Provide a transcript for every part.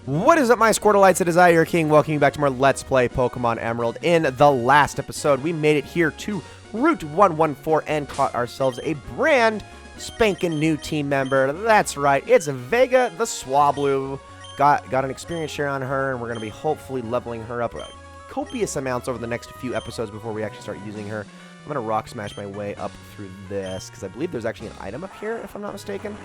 What is up, my Squirtleites? It is I, your king, welcoming you back to more Let's Play Pokemon Emerald. In the last episode, we made it here to Route 114 and caught ourselves a brand spanking new team member. That's right, it's Vega the Swablu. Got an experience share on her, and we're going to be hopefully leveling her up copious amounts over the next few episodes before we actually start using her. I'm going to rock smash my way up through this, because I believe there's actually an item up here, if I'm not mistaken.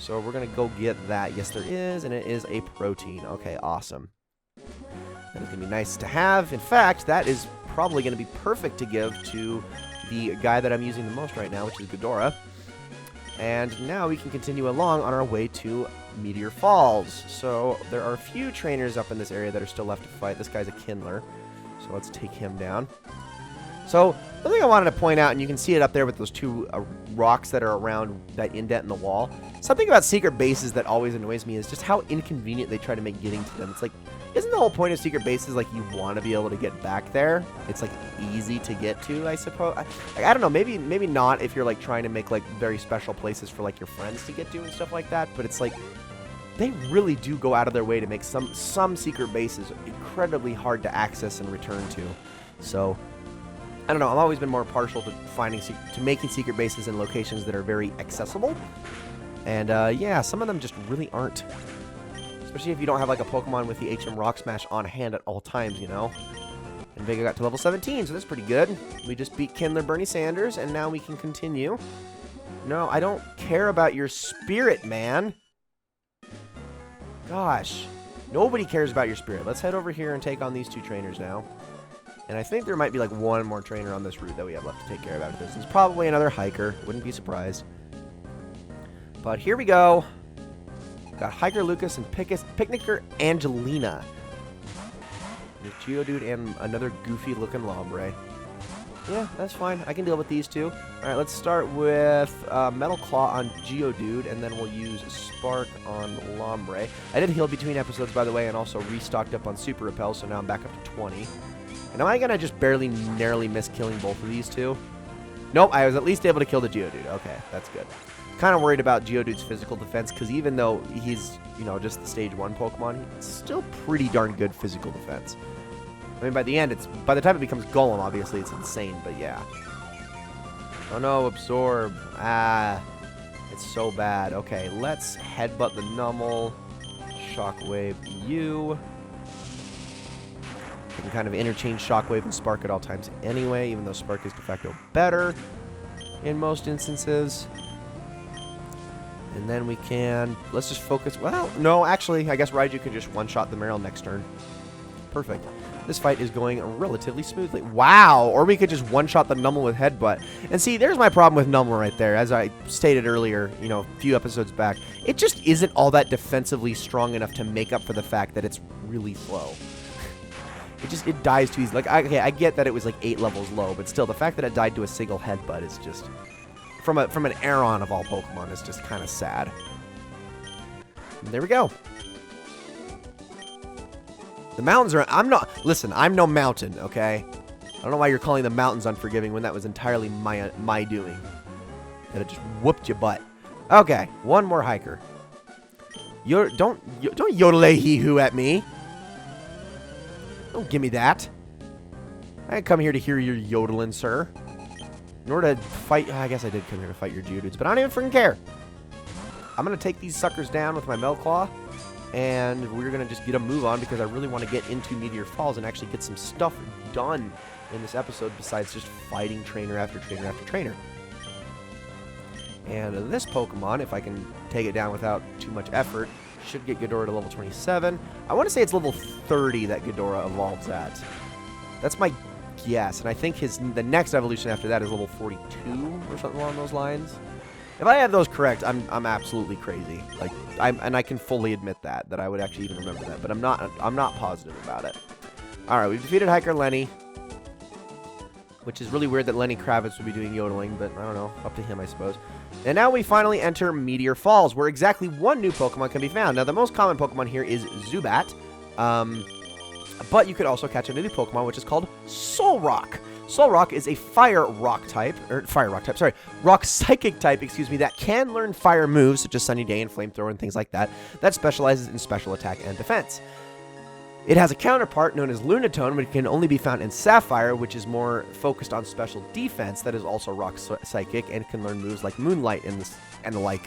So we're going to go get that. Yes, there is, and it is a protein. Okay, awesome. That is going to be nice to have. In fact, that is probably going to be perfect to give to the guy that I'm using the most right now, which is Ghidorah. And now we can continue along on our way to Meteor Falls. So there are a few trainers up in this area that are still left to fight. This guy's a Kindler, so let's take him down. So, the thing I wanted to point out, and you can see it up there with those two rocks that are around that indent in the wall. Something about secret bases that always annoys me is just how inconvenient they try to make getting to them. It's like, isn't the whole point of secret bases like you want to be able to get back there? It's like easy to get to, I suppose. I don't know, maybe not if you're like trying to make like very special places for like your friends to get to and stuff like that, but it's like they really do go out of their way to make some secret bases incredibly hard to access and return to. So, I don't know, I've always been more partial to making secret bases in locations that are very accessible. And, yeah, some of them just really aren't. Especially if you don't have, like, a Pokemon with the HM Rock Smash on hand at all times, you know? And Vega got to level 17, so that's pretty good. We just beat Kindler Bernie Sanders, and now we can continue. No, I don't care about your spirit, man. Gosh. Nobody cares about your spirit. Let's head over here and take on these two trainers now. And I think there might be like one more trainer on this route that we have left to take care of after this. It's probably another hiker. Wouldn't be surprised. But here we go. Got Hiker Lucas and Picnicker Angelina. There's Geodude and another goofy looking Lombre. Yeah, that's fine. I can deal with these two. Alright, let's start with Metal Claw on Geodude, and then we'll use Spark on Lombre. I did heal between episodes, by the way, and also restocked up on Super Repel, so now I'm back up to 20. And am I going to just narrowly miss killing both of these two? Nope, I was at least able to kill the Geodude. Okay, that's good. Kind of worried about Geodude's physical defense, because even though he's, you know, just the Stage 1 Pokemon, he's still pretty darn good physical defense. I mean, by the time it becomes Golem, obviously, it's insane, but yeah. Oh no, Absorb. Ah, it's so bad. Okay, let's headbutt the Numel. Shockwave you. You can kind of interchange Shockwave and Spark at all times anyway, even though Spark is de facto better in most instances. And then we can... Let's just focus... Well, no, actually, I guess Raiju can just one-shot the Marill next turn. Perfect. This fight is going relatively smoothly. Wow! Or we could just one-shot the Numel with Headbutt. And see, there's my problem with Numel right there. As I stated earlier, you know, a few episodes back, it just isn't all that defensively strong enough to make up for the fact that it's really slow. It dies too easy. Like, okay, I get that it was like 8 levels low, but still, the fact that it died to a single Headbutt is just... From an Aeron of all Pokemon is just kind of sad. And there we go. The mountains are... Listen, I'm no mountain, okay? I don't know why you're calling the mountains unforgiving when that was entirely my doing. That it just whooped your butt. Okay, one more hiker. Don't yodel-hee-hoo at me. Don't give me that. I didn't come here to hear your yodeling, sir. In order to fight... I guess I did come here to fight your Geodudes, but I don't even freaking care. I'm going to take these suckers down with my Metal Claw, and we're going to just get a move on because I really want to get into Meteor Falls and actually get some stuff done in this episode besides just fighting trainer after trainer after trainer. And this Pokemon, if I can take it down without too much effort, should get Ghidorah to level 27. I want to say it's level 30 that Ghidorah evolves at. That's my guess, and I think the next evolution after that is level 42 or something along those lines. If I have those correct, I'm absolutely crazy. Like, I can fully admit that I would actually even remember that, but I'm not positive about it. All right, we've defeated Hiker Lenny, which is really weird that Lenny Kravitz would be doing yodeling, but I don't know, up to him, I suppose. And now we finally enter Meteor Falls, where exactly one new Pokemon can be found. Now, the most common Pokemon here is Zubat, but you could also catch a new Pokemon, which is called Solrock. Solrock is a rock psychic type, excuse me, that can learn fire moves such as Sunny Day and Flamethrower and things like that, that specializes in special attack and defense. It has a counterpart known as Lunatone, which can only be found in Sapphire, which is more focused on special defense, that is also rock psychic and can learn moves like Moonlight and the like.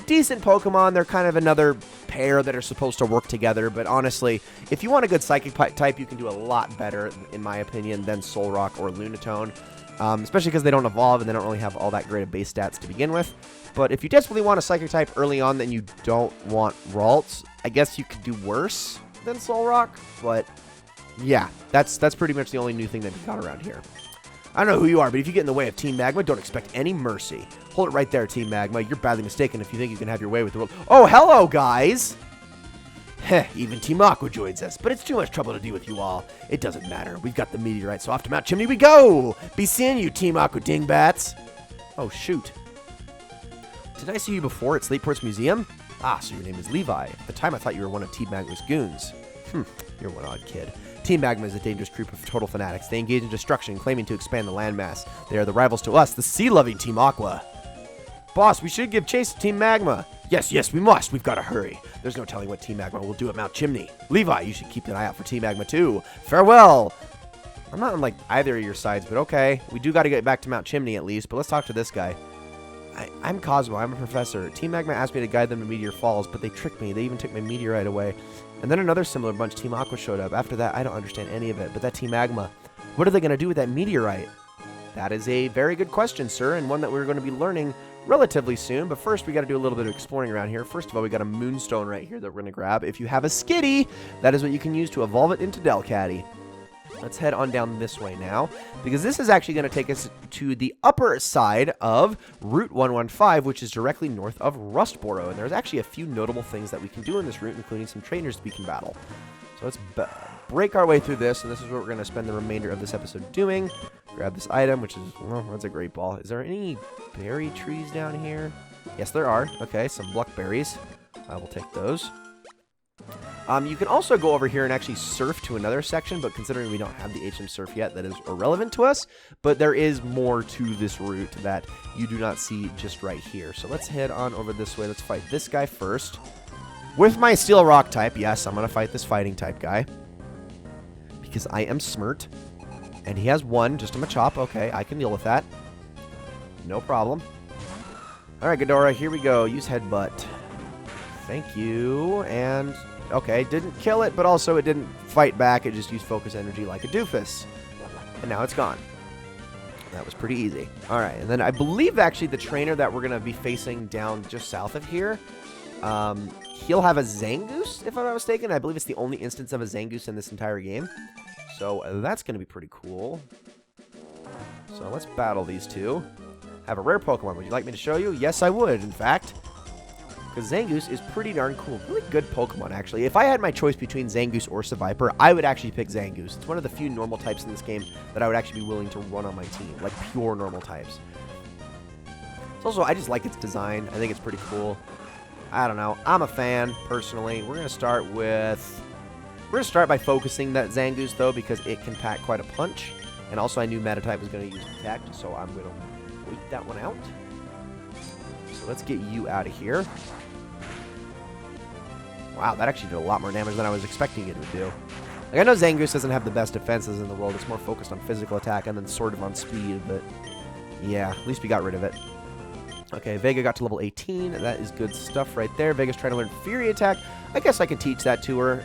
Decent Pokemon. They're kind of another pair that are supposed to work together, but honestly, if you want a good Psychic type, you can do a lot better, in my opinion, than Solrock or Lunatone, especially because they don't evolve and they don't really have all that great of base stats to begin with. But if you desperately want a Psychic type early on, then you don't want Ralts. I guess you could do worse than Solrock, but yeah, that's pretty much the only new thing that we got around here. I don't know who you are, but if you get in the way of Team Magma, don't expect any mercy. Hold it right there, Team Magma. You're badly mistaken if you think you can have your way with the world. Oh, hello, guys! Heh, even Team Aqua joins us, but it's too much trouble to deal with you all. It doesn't matter. We've got the meteorite, so off to Mount Chimney we go! Be seeing you, Team Aqua dingbats! Oh, shoot. Did I see you before at Sleeport's museum? Ah, so your name is Levi. At the time, I thought you were one of Team Magma's goons. You're one odd kid. Team Magma is a dangerous group of total fanatics. They engage in destruction, claiming to expand the landmass. They are the rivals to us, the sea-loving Team Aqua. Boss, we should give chase to Team Magma. Yes, we must. We've got to hurry. There's no telling what Team Magma will do at Mount Chimney. Levi, you should keep an eye out for Team Magma, too. Farewell. I'm not on, like, either of your sides, but okay. We do got to get back to Mount Chimney, at least. But let's talk to this guy. I'm Cosmo. I'm a professor. Team Magma asked me to guide them to Meteor Falls, but they tricked me. They even took my meteorite away. And then another similar bunch, Team Aqua, showed up. After that, I don't understand any of it. But that Team Magma, what are they going to do with that meteorite? That is a very good question, sir, and one that we're going to be learning relatively soon. But first, we got to do a little bit of exploring around here. First of all, we got a Moonstone right here that we're going to grab. If you have a Skitty, that is what you can use to evolve it into Delcatty. Let's head on down this way now, because this is actually going to take us to the upper side of Route 115, which is directly north of Rustboro. And there's actually a few notable things that we can do in this route, including some trainers we can battle. So let's break our way through this, and this is what we're going to spend the remainder of this episode doing. Grab this item, which is, well, that's a great ball. Is there any berry trees down here? Yes, there are. Okay, some Bluckberries. I will take those. You can also go over here and actually surf to another section, but considering we don't have the HM Surf yet, that is irrelevant to us. But there is more to this route that you do not see just right here. So let's head on over this way. Let's fight this guy first. With my Steel Rock type, yes, I'm going to fight this fighting type guy. Because I am smart. And he has one, just a Machop. Okay, I can deal with that. No problem. Alright, Ghidorah, here we go. Use Headbutt. Thank you. And, okay, didn't kill it, but also it didn't fight back. It just used Focus Energy like a doofus. And now it's gone. That was pretty easy. Alright, and then I believe, actually, the trainer that we're going to be facing down just south of here, he'll have a Zangoose, if I'm not mistaken. I believe it's the only instance of a Zangoose in this entire game. So that's going to be pretty cool. So let's battle these two. Have a rare Pokemon. Would you like me to show you? Yes, I would, in fact. Because Zangoose is pretty darn cool. Really good Pokemon, actually. If I had my choice between Zangoose or Seviper, I would actually pick Zangoose. It's one of the few normal types in this game that I would actually be willing to run on my team. Like, pure normal types. It's also, I just like its design. I think it's pretty cool. I don't know. I'm a fan, personally. We're going to start with... We're going to start by focusing that Zangoose, though, because it can pack quite a punch. And also, I knew Metatype was going to use Protect, so I'm going to wait that one out. So let's get you out of here. Wow, that actually did a lot more damage than I was expecting it to do. Like, I know Zangoose doesn't have the best defenses in the world. It's more focused on physical attack and then sort of on speed, but yeah, at least we got rid of it. Okay, Vega got to level 18. That is good stuff right there. Vega's trying to learn Fury Attack. I guess I can teach that to her.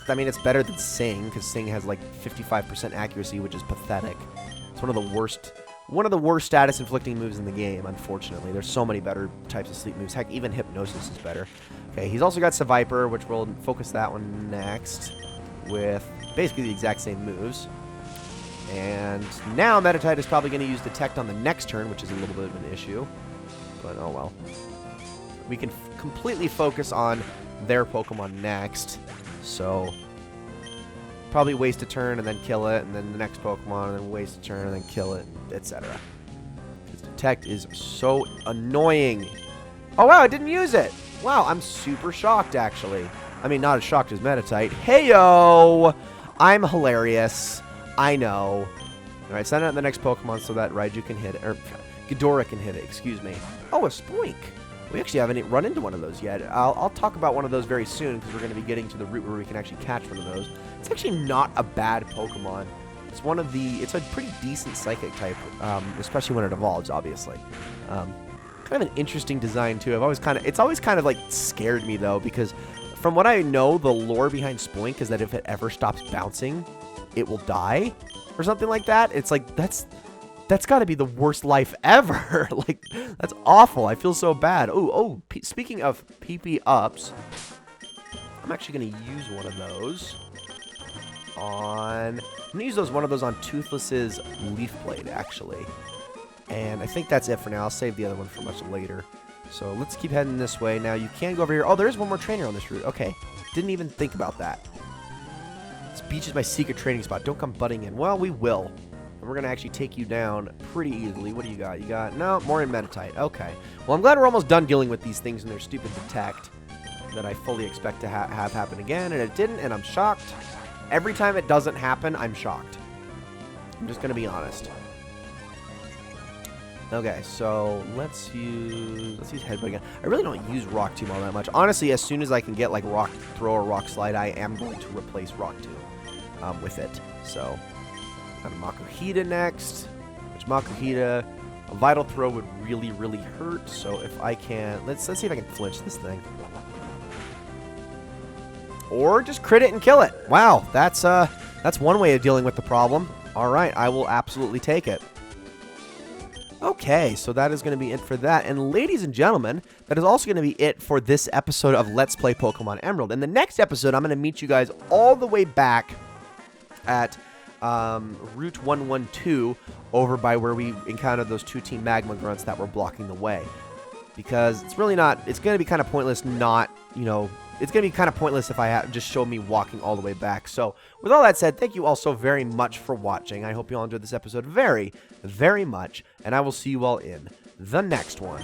I mean, it's better than Sing, because Sing has like 55% accuracy, which is pathetic. It's one of the worst status-inflicting moves in the game, unfortunately. There's so many better types of sleep moves. Heck, even Hypnosis is better. Okay, he's also got Seviper, which we'll focus that one next with basically the exact same moves. And now Metatite is probably going to use Detect on the next turn, which is a little bit of an issue. But oh well. We can completely focus on their Pokemon next. So probably waste a turn and then kill it, and then the next Pokemon, and then waste a turn and then kill it, etc. Because Detect is so annoying. Oh wow, I didn't use it! Wow, I'm super shocked, actually. I mean, not as shocked as Metatite. Heyo! I'm hilarious. I know. Alright, send out the next Pokemon so that Raiju can hit it. Or Ghidorah can hit it, excuse me. Oh, a Spoink. We actually haven't run into one of those yet. I'll talk about one of those very soon because we're going to be getting to the route where we can actually catch one of those. It's actually not a bad Pokemon. It's one of the... It's a pretty decent Psychic type, especially when it evolves, obviously. Kind of an interesting design, too. It's always kind of, like, scared me, though, because from what I know, the lore behind Spoink is that if it ever stops bouncing, it will die, or something like that. It's like, that's got to be the worst life ever. Like, that's awful. I feel so bad. Speaking of PP ups, I'm actually going to use one of those on... I'm going to use one of those on Toothless's Leaf Blade, actually. And I think that's it for now. I'll save the other one for much later. So let's keep heading this way. Now, you can go over here. Oh, there is one more trainer on this route. Okay. Didn't even think about that. This beach is my secret training spot. Don't come butting in. Well, we will. And we're going to actually take you down pretty easily. What do you got? You got... No, more in Meditite. Okay. Well, I'm glad we're almost done dealing with these things and their stupid detect that I fully expect to have happen again. And it didn't, and I'm shocked. Every time it doesn't happen, I'm shocked. I'm just going to be honest. Okay, so let's use Headbutt again. I really don't use Rock Tomb all that much. Honestly, as soon as I can get like Rock Throw or Rock Slide, I am going to replace Rock Tomb with it. So, got a Makuhita next. Which Makuhita, a Vital Throw would really, really hurt. So if I can, let's see if I can flinch this thing. Or just crit it and kill it. Wow, that's one way of dealing with the problem. All right, I will absolutely take it. Okay, so that is going to be it for that. And ladies and gentlemen, that is also going to be it for this episode of Let's Play Pokemon Emerald. In the next episode, I'm going to meet you guys all the way back at Route 112 over by where we encountered those two Team Magma grunts that were blocking the way. Because it's really not, it's going to be kind of pointless not, it's going to be kind of pointless if I just show me walking all the way back. So, with all that said, thank you all so very much for watching. I hope you all enjoyed this episode very, very much. And I will see you all in the next one.